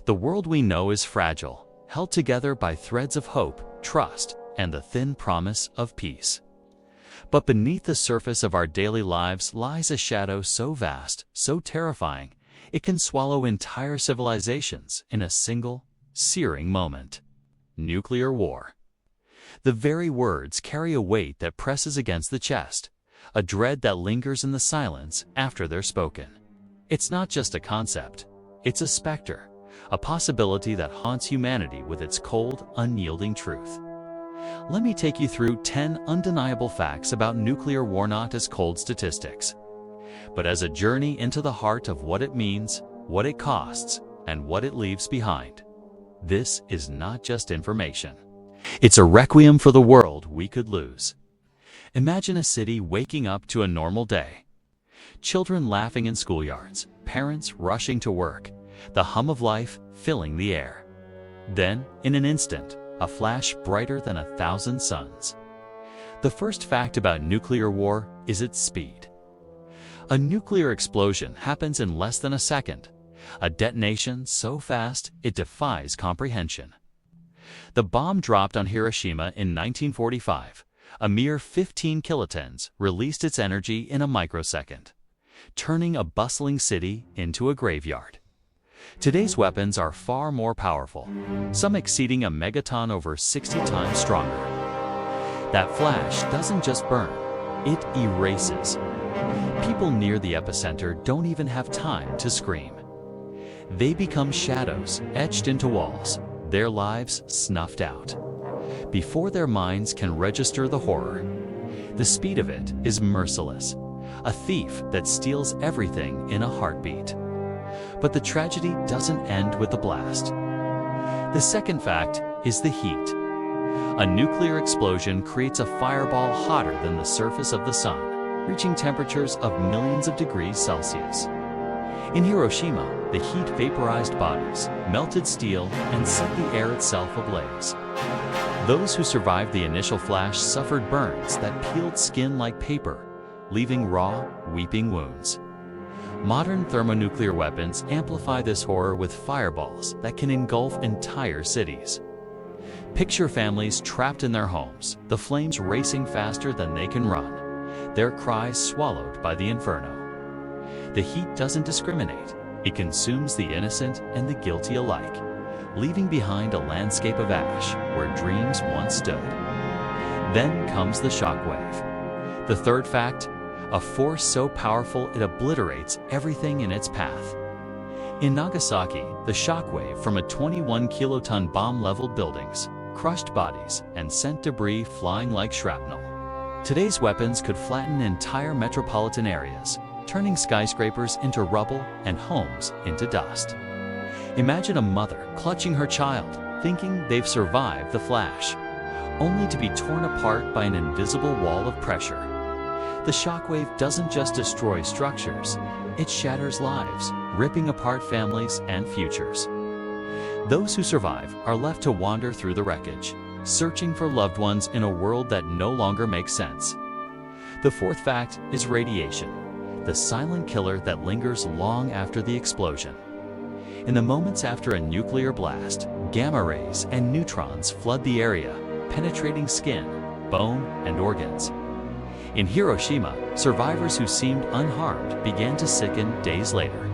The world we know is fragile, held together by threads of hope, trust, and the thin promise of peace. But beneath the surface of our daily lives lies a shadow so vast, so terrifying, it can swallow entire civilizations in a single, searing moment. Nuclear war. The very words carry a weight that presses against the chest, a dread that lingers in the silence after they're spoken. It's not just a concept, it's a specter, a possibility that haunts humanity with its cold, unyielding truth. Let me take you through 10 undeniable facts about nuclear war, not as cold statistics, but as a journey into the heart of what it means, what it costs, and what it leaves behind. This is not just information. It's a requiem for the world we could lose. Imagine a city waking up to a normal day. Children laughing in schoolyards, parents rushing to work, the hum of life filling the air. Then, in an instant, a flash brighter than 1,000 suns. The first fact about nuclear war is its speed. A nuclear explosion happens in less than a second, a detonation so fast it defies comprehension. The bomb dropped on Hiroshima in 1945, a mere 15 kilotons, released its energy in a microsecond, turning a bustling city into a graveyard. Today's weapons are far more powerful, some exceeding a megaton, over 60 times stronger. That flash doesn't just burn, it erases. People near the epicenter don't even have time to scream. They become shadows etched into walls, their lives snuffed out, before their minds can register the horror. The speed of it is merciless, a thief that steals everything in a heartbeat. But the tragedy doesn't end with the blast. The second fact is the heat. A nuclear explosion creates a fireball hotter than the surface of the sun, reaching temperatures of millions of degrees Celsius. In Hiroshima, the heat vaporized bodies, melted steel, and set the air itself ablaze. Those who survived the initial flash suffered burns that peeled skin like paper, leaving raw, weeping wounds. Modern thermonuclear weapons amplify this horror with fireballs that can engulf entire cities. Picture families trapped in their homes, the flames racing faster than they can run, their cries swallowed by the inferno. The heat doesn't discriminate. It consumes the innocent and the guilty alike, leaving behind a landscape of ash where dreams once stood. Then comes the shockwave. The third fact, a force so powerful it obliterates everything in its path. In Nagasaki, the shockwave from a 21-kiloton bomb leveled buildings, crushed bodies, and sent debris flying like shrapnel. Today's weapons could flatten entire metropolitan areas, turning skyscrapers into rubble and homes into dust. Imagine a mother clutching her child, thinking they've survived the flash, only to be torn apart by an invisible wall of pressure. The shockwave doesn't just destroy structures, it shatters lives, ripping apart families and futures. Those who survive are left to wander through the wreckage, searching for loved ones in a world that no longer makes sense. The fourth fact is radiation, the silent killer that lingers long after the explosion. In the moments after a nuclear blast, gamma rays and neutrons flood the area, penetrating skin, bone, and organs. In Hiroshima, survivors who seemed unharmed began to sicken days later,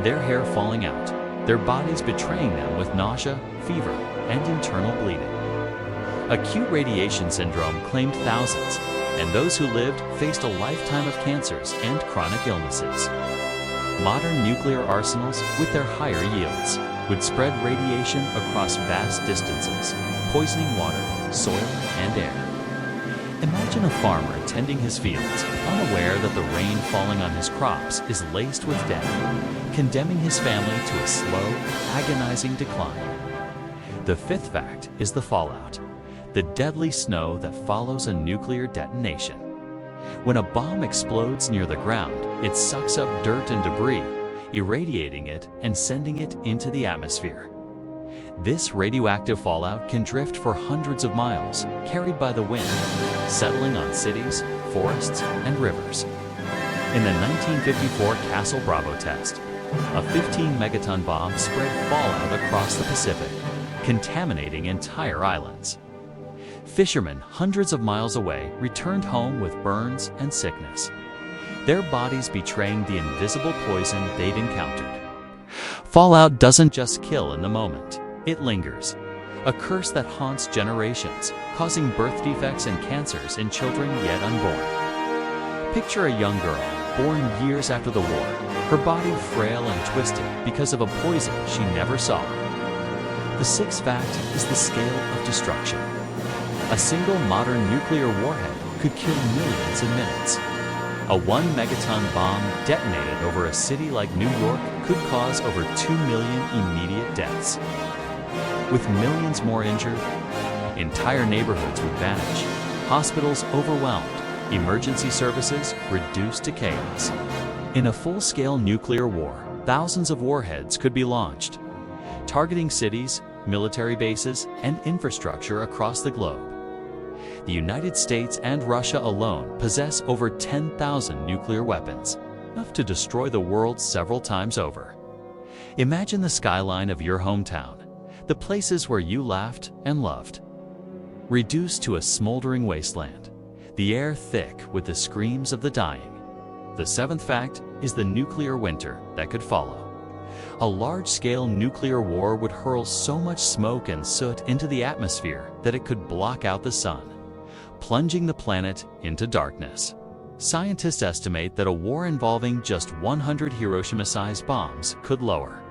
their hair falling out, their bodies betraying them with nausea, fever, and internal bleeding. Acute radiation syndrome claimed thousands, and those who lived faced a lifetime of cancers and chronic illnesses. Modern nuclear arsenals, with their higher yields, would spread radiation across vast distances, poisoning water, soil, and air. Imagine a farmer tending his fields, unaware that the rain falling on his crops is laced with death, condemning his family to a slow, agonizing decline. The fifth fact is the fallout, the deadly snow that follows a nuclear detonation. When a bomb explodes near the ground, it sucks up dirt and debris, irradiating it and sending it into the atmosphere. This radioactive fallout can drift for hundreds of miles, carried by the wind, settling on cities, forests, and rivers. In the 1954 Castle Bravo test, A 15-megaton bomb spread fallout across the Pacific, contaminating entire islands. Fishermen hundreds of miles away returned home with burns and sickness, their bodies betraying the invisible poison they'd encountered. Fallout doesn't just kill in the moment, it lingers, a curse that haunts generations, causing birth defects and cancers in children yet unborn. Picture a young girl, born years after the war, her body frail and twisted because of a poison she never saw. The sixth fact is the scale of destruction. A single modern nuclear warhead could kill millions in minutes. A 1-megaton bomb detonated over a city like New York could cause over 2 million immediate deaths. With millions more injured, entire neighborhoods would vanish, hospitals overwhelmed, emergency services reduced to chaos. In a full-scale nuclear war, thousands of warheads could be launched, targeting cities, military bases, and infrastructure across the globe. The United States and Russia alone possess over 10,000 nuclear weapons, enough to destroy the world several times over. Imagine the skyline of your hometown, the places where you laughed and loved, reduced to a smoldering wasteland, the air thick with the screams of the dying. The seventh fact is the nuclear winter that could follow. A large-scale nuclear war would hurl so much smoke and soot into the atmosphere that it could block out the sun, plunging the planet into darkness. Scientists estimate that a war involving just 100 Hiroshima-sized bombs could lower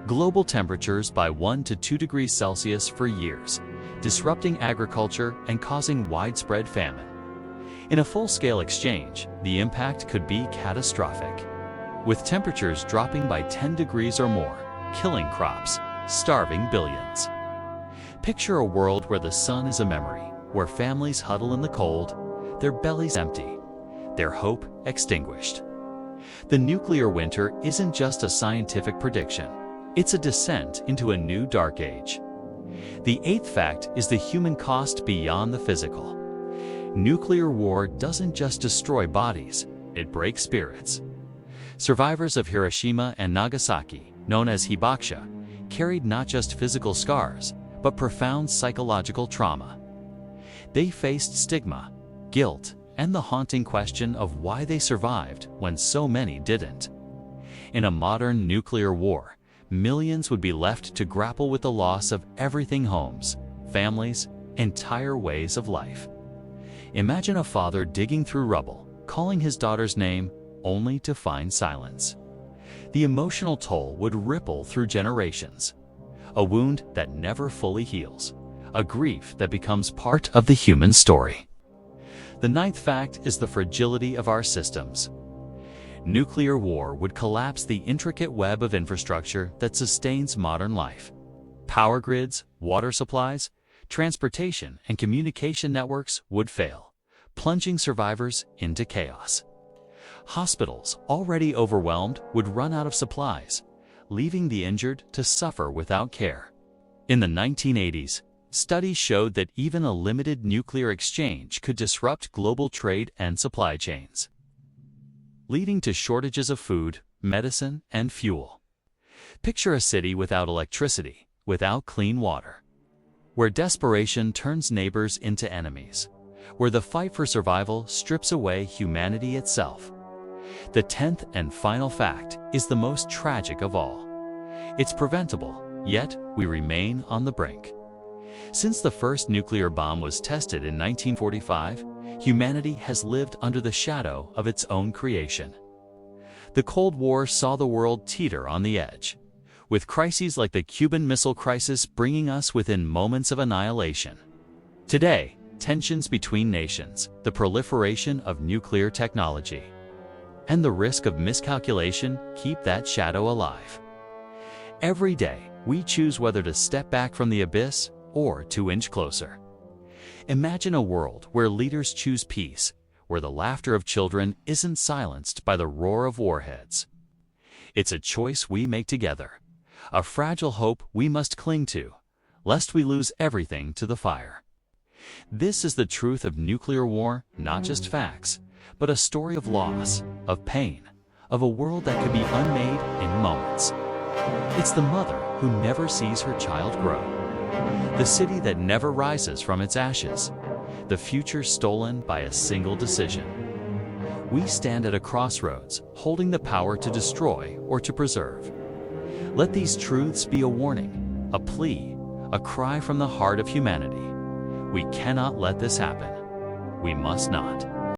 global temperatures by 1 to 2 degrees Celsius for years, disrupting agriculture and causing widespread famine. In a full-scale exchange, the impact could be catastrophic, with temperatures dropping by 10 degrees or more, killing crops, starving billions. Picture a world where the sun is a memory, where families huddle in the cold, their bellies empty, their hope extinguished. The nuclear winter isn't just a scientific prediction, it's a descent into a new dark age. The eighth fact is the human cost beyond the physical. Nuclear war doesn't just destroy bodies, it breaks spirits. Survivors of Hiroshima and Nagasaki, known as hibakusha, carried not just physical scars, but profound psychological trauma. They faced stigma, guilt, and the haunting question of why they survived when so many didn't. In a modern nuclear war, millions would be left to grapple with the loss of everything: homes, families, entire ways of life. Imagine a father digging through rubble, calling his daughter's name, only to find silence. The emotional toll would ripple through generations. A wound that never fully heals, a grief that becomes part of the human story. The ninth fact is the fragility of our systems. Nuclear war would collapse the intricate web of infrastructure that sustains modern life. Power grids, water supplies, transportation, and communication networks would fail, plunging survivors into chaos. Hospitals, already overwhelmed, would run out of supplies, leaving the injured to suffer without care. In the 1980s, studies showed that even a limited nuclear exchange could disrupt global trade and supply chains, leading to shortages of food, medicine, and fuel. Picture a city without electricity, without clean water, where desperation turns neighbors into enemies, where the fight for survival strips away humanity itself. The 10th and final fact is the most tragic of all. It's preventable, yet we remain on the brink. Since the first nuclear bomb was tested in 1945, humanity has lived under the shadow of its own creation. The Cold War saw the world teeter on the edge, with crises like the Cuban Missile Crisis bringing us within moments of annihilation. Today, tensions between nations, the proliferation of nuclear technology, and the risk of miscalculation keep that shadow alive. Every day, we choose whether to step back from the abyss or to inch closer. Imagine a world where leaders choose peace, where the laughter of children isn't silenced by the roar of warheads. It's a choice we make together, a fragile hope we must cling to, lest we lose everything to the fire. This is the truth of nuclear war, not just facts, but a story of loss, of pain, of a world that could be unmade in moments. It's the mother who never sees her child grow, the city that never rises from its ashes, the future stolen by a single decision. We stand at a crossroads, holding the power to destroy or to preserve. Let these truths be a warning, a plea, a cry from the heart of humanity. We cannot let this happen. We must not.